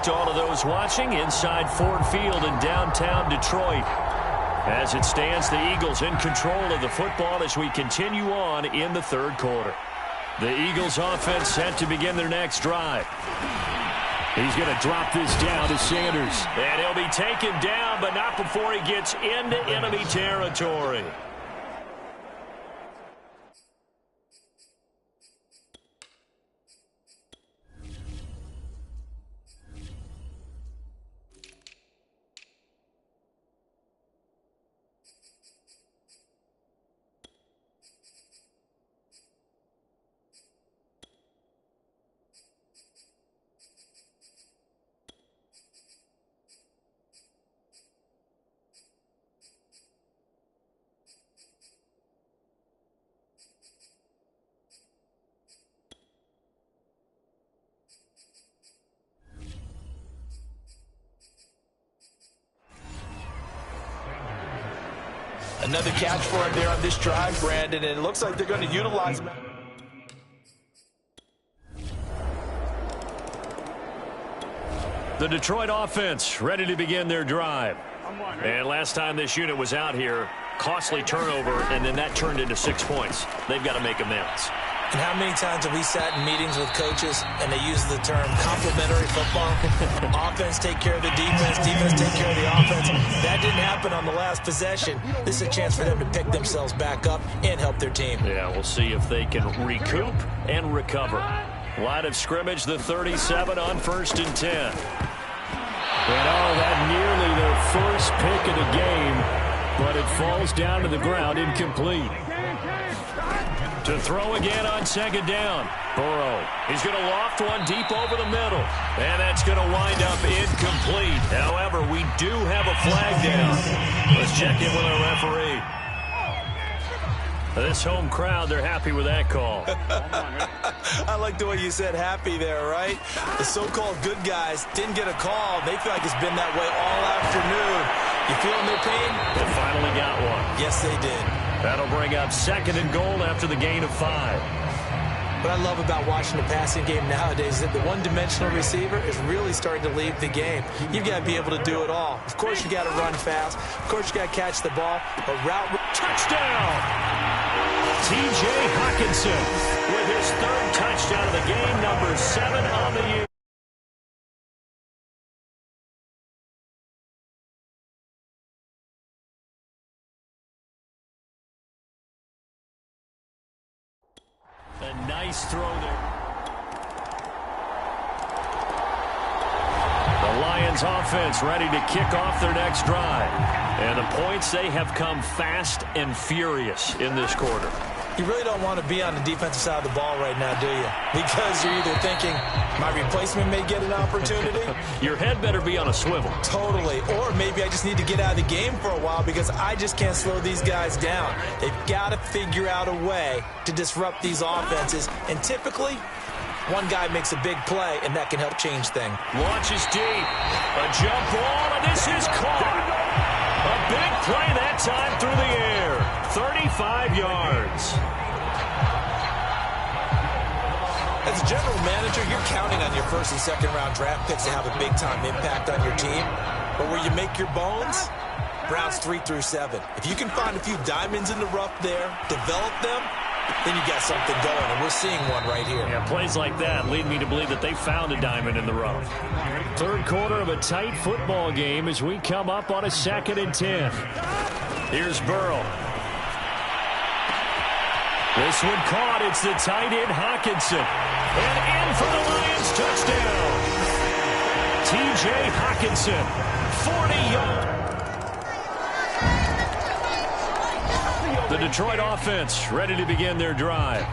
to all of those watching inside Ford Field in downtown Detroit. As it stands, the Eagles in control of the football as we continue on in the third quarter. The Eagles offense set to begin their next drive. He's going to drop this down to Sanders. And he'll be taken down, but not before he gets into enemy territory. Another catch for him there on this drive, Brandon, and it looks like they're going to utilize him. The Detroit offense ready to begin their drive. And last time this unit was out here, costly turnover, and then that turned into 6 points. They've got to make amends. And how many times have we sat in meetings with coaches and they use the term complementary football? Offense take care of the defense, defense take care of the offense. That didn't happen on the last possession. This is a chance for them to pick themselves back up and help their team. Yeah, we'll see if they can recoup and recover. Line of scrimmage, the 37 on 1st and 10. And that nearly their first pick of the game, but it falls down to the ground incomplete. To throw again on 2nd down. Burrow. He's going to loft one deep over the middle. And that's going to wind up incomplete. However, we do have a flag down. Let's check in with our referee. This home crowd, they're happy with that call. I like the way you said happy there, right? The so-called good guys didn't get a call. They feel like it's been that way all afternoon. You feeling their pain? They finally got one. Yes, they did. That'll bring up 2nd and goal after the gain of 5. What I love about watching the passing game nowadays is that the one-dimensional receiver is really starting to leave the game. You've got to be able to do it all. Of course, you got to run fast. Of course, you got to catch the ball. A route. Touchdown! T.J. Hockenson with his 3rd touchdown of the game, number 7 on the year. A nice throw there. The Lions offense ready to kick off their next drive. And the points, they have come fast and furious in this quarter. You really don't want to be on the defensive side of the ball right now, do you? Because you're either thinking, my replacement may get an opportunity. Your head better be on a swivel. Totally. Or maybe I just need to get out of the game for a while because I just can't slow these guys down. They've got to figure out a way to disrupt these offenses. And typically, one guy makes a big play, and that can help change things. Launches deep. A jump ball, and this is caught. A big play that time through the air. 35 yards. As a general manager, you're counting on your 1st and 2nd round draft picks to have a big-time impact on your team. But where you make your bones, rounds 3 through 7. If you can find a few diamonds in the rough there, develop them, then you got something going, and we're seeing one right here. Yeah, plays like that lead me to believe that they found a diamond in the rough. Third quarter of a tight football game as we come up on a 2nd and 10. Here's Burrow. This one caught. It's the tight end Hockenson. And in for the Lions touchdown. T.J. Hockenson, 40 yards. The Detroit offense ready to begin their drive.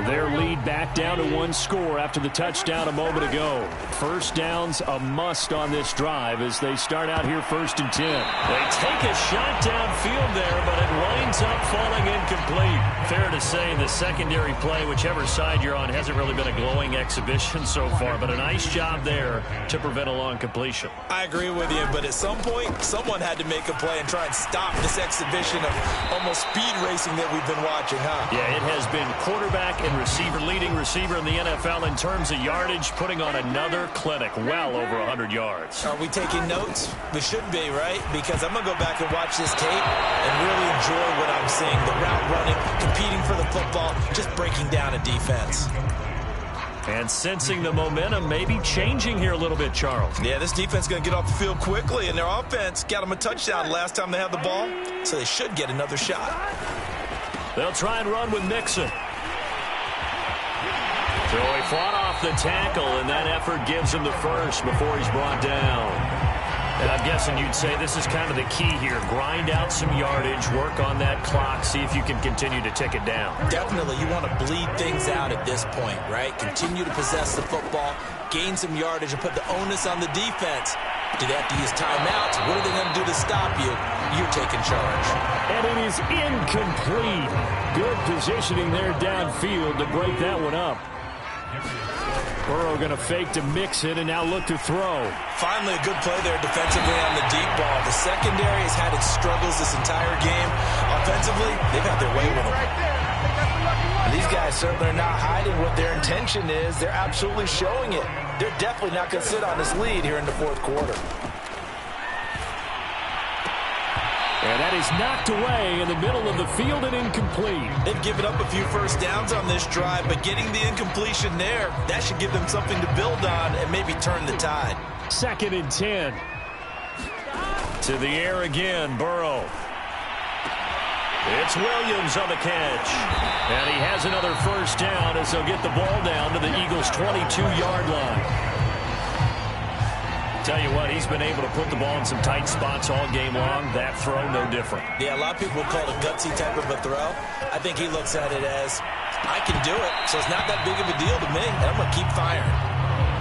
Their lead back down to 1 score after the touchdown a moment ago. First down's a must on this drive as they start out here 1st and 10. They take a shot downfield there, but it winds up falling incomplete. Fair to say the secondary play, whichever side you're on, hasn't really been a glowing exhibition so far, but a nice job there to prevent a long completion. I agree with you, but at some point, someone had to make a play and try and stop this exhibition of almost speed racing that we've been watching, huh? Yeah, it has been quarterback and leading receiver in the NFL in terms of yardage, putting on another clinic, well over 100 yards. Are we taking notes? We should be, right? Because I'm going to go back and watch this tape and really enjoy what I'm seeing. The route running, competing for the football, just breaking down a defense. And sensing the momentum maybe changing here a little bit, Charles. Yeah, this defense is going to get off the field quickly, and their offense got them a touchdown last time they had the ball, so they should get another shot. They'll try and run with Mixon. So he fought off the tackle, and that effort gives him the first before he's brought down. And I'm guessing you'd say this is kind of the key here. Grind out some yardage, work on that clock, see if you can continue to tick it down. Definitely. You want to bleed things out at this point, right? Continue to possess the football, gain some yardage, and put the onus on the defense. Do they have to use timeouts? What are they going to do to stop you? You're taking charge. And it is incomplete. Good positioning there downfield to break that one up. Burrow going to fake to mix it and now look to throw. Finally a good play there defensively on the deep ball. The secondary has had its struggles this entire game. Offensively, they've had their way with them. And these guys certainly are not hiding what their intention is. They're absolutely showing it. They're definitely not going to sit on this lead here in the fourth quarter. And that is knocked away in the middle of the field and incomplete. They've given up a few first downs on this drive, but getting the incompletion there, that should give them something to build on and maybe turn the tide. 2nd and 10. To the air again, Burrow. It's Williams on the catch. And he has another first down as they'll get the ball down to the Eagles' 22-yard line. Tell you what, he's been able to put the ball in some tight spots all game long. That throw, no different. Yeah, a lot of people would call it a gutsy type of a throw. I think he looks at it as, I can do it, so it's not that big of a deal to me, and I'm going to keep firing.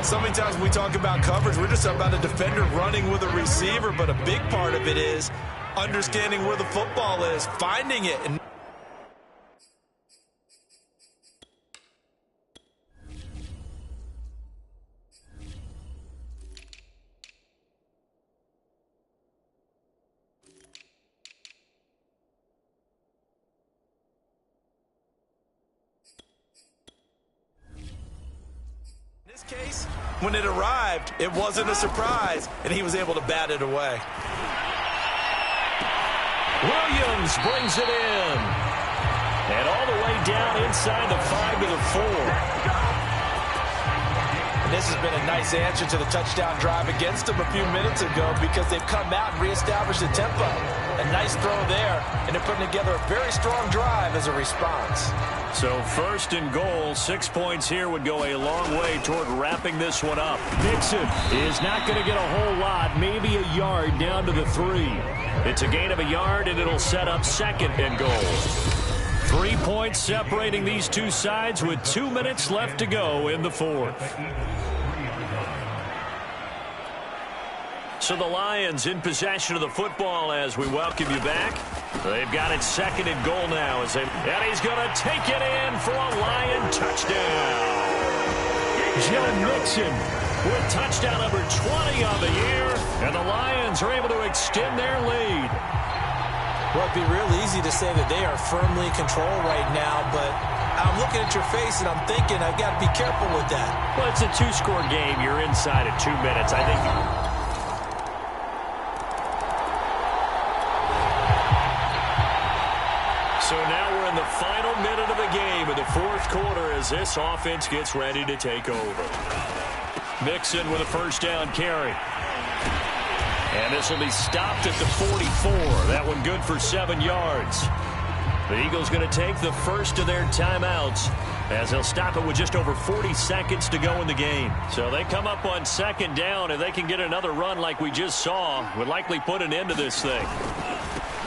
So many times when we talk about coverage, we're just about a defender running with a receiver, but a big part of it is understanding where the football is, finding it, and case, when it arrived, it wasn't a surprise, and he was able to bat it away. Williams brings it in. And all the way down inside the 5 to the 4. And this has been a nice answer to the touchdown drive against them a few minutes ago because they've come out and reestablished the tempo. A nice throw there, and they're putting together a very strong drive as a response. So 1st and goal, 6 points here would go a long way toward wrapping this one up. Mixon is not going to get a whole lot, maybe a yard down to the 3. It's a gain of a yard, and it'll set up 2nd and goal. 3 points separating these two sides with 2 minutes left to go in the 4th. So the Lions in possession of the football as we welcome you back. They've got it 2nd and goal now. And he's going to take it in for a Lion touchdown. Joe Mixon with touchdown number 20 on the year. And the Lions are able to extend their lead. Well, it'd be real easy to say that they are firmly in control right now, but I'm looking at your face and I'm thinking I've got to be careful with that. Well, it's a 2-score game. You're inside at 2 minutes. I think... So now we're in the final minute of the game in the 4th quarter as this offense gets ready to take over. Mixon with a first down carry. And this will be stopped at the 44. That one good for 7 yards. The Eagles going to take the first of their timeouts as they'll stop it with just over 40 seconds to go in the game. So they come up on 2nd down, and they can get another run like we just saw. Would likely put an end to this thing.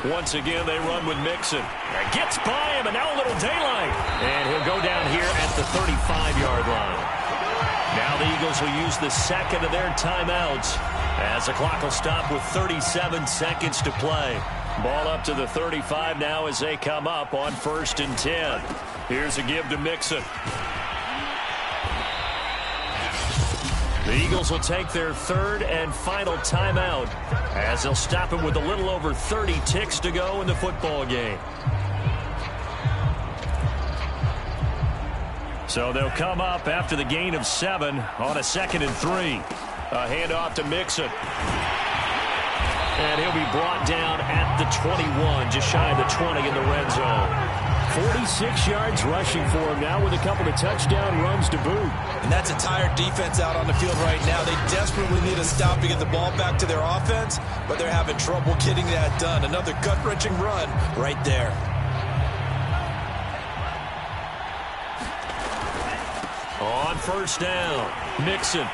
Once again, they run with Mixon. Gets by him, and now a little daylight. And he'll go down here at the 35-yard line. Now the Eagles will use the 2nd of their timeouts as the clock will stop with 37 seconds to play. Ball up to the 35 now as they come up on 1st and 10. Here's a give to Mixon. The Eagles will take their 3rd and final timeout as they'll stop it with a little over 30 ticks to go in the football game. So they'll come up after the gain of 7 on a 2nd and 3. A handoff to Mixon. And he'll be brought down at the 21, just shy of the 20 in the red zone. 46 yards rushing for him now with a couple of touchdown runs to boot. And that's a tired defense out on the field right now. They desperately need a stop to get the ball back to their offense, but they're having trouble getting that done. Another gut-wrenching run right there. On first down, Mixon.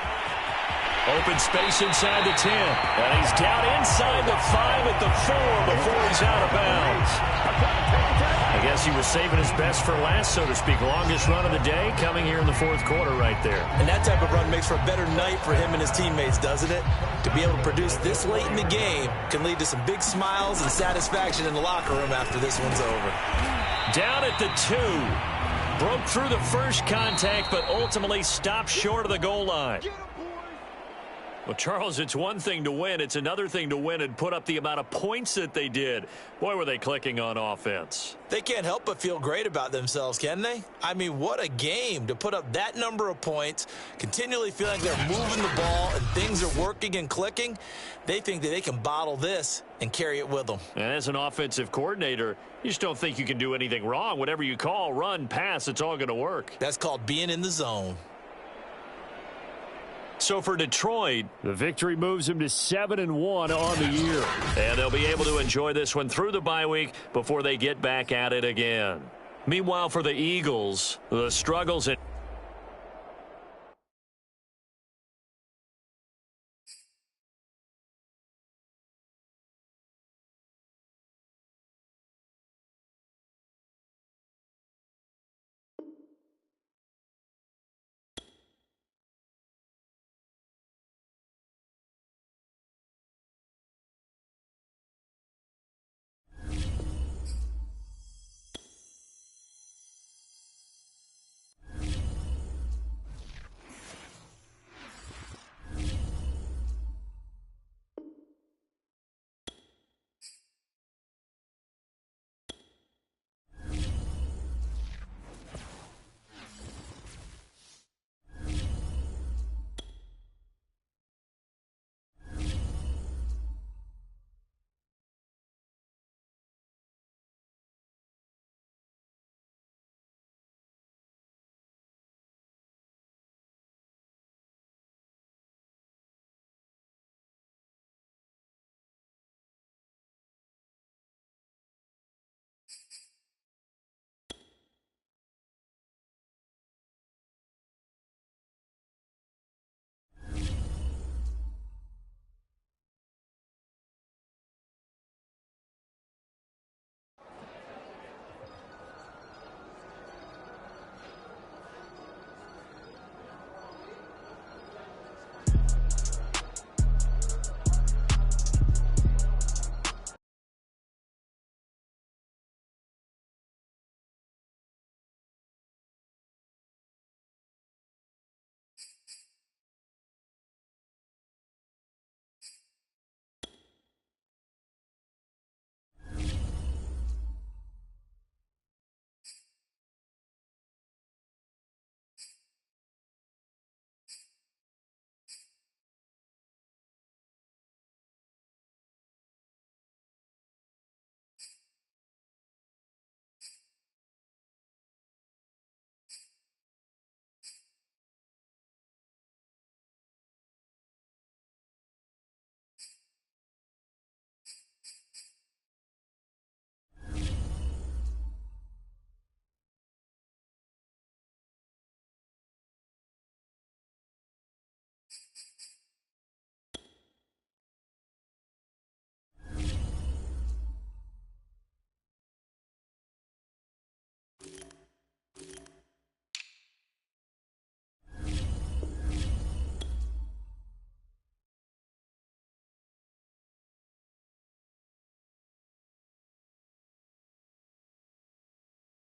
Open space inside the 10. And he's down inside the 5 at the 4 before he's out of bounds. I guess he was saving his best for last, so to speak. Longest run of the day coming here in the 4th quarter right there. And that type of run makes for a better night for him and his teammates, doesn't it? To be able to produce this late in the game can lead to some big smiles and satisfaction in the locker room after this one's over. Down at the 2. Broke through the first contact, but ultimately stopped short of the goal line. Well, Charles, it's one thing to win. It's another thing to win and put up the amount of points that they did. Boy, were they clicking on offense. They can't help but feel great about themselves, can they? I mean, what a game to put up that number of points, continually feeling they're moving the ball and things are working and clicking. They think that they can bottle this and carry it with them. And as an offensive coordinator, you just don't think you can do anything wrong. Whatever you call, run, pass, it's all going to work. That's called being in the zone. So for Detroit, the victory moves them to 7-1 on the year. And they'll be able to enjoy this one through the bye week before they get back at it again. Meanwhile, for the Eagles, the struggles in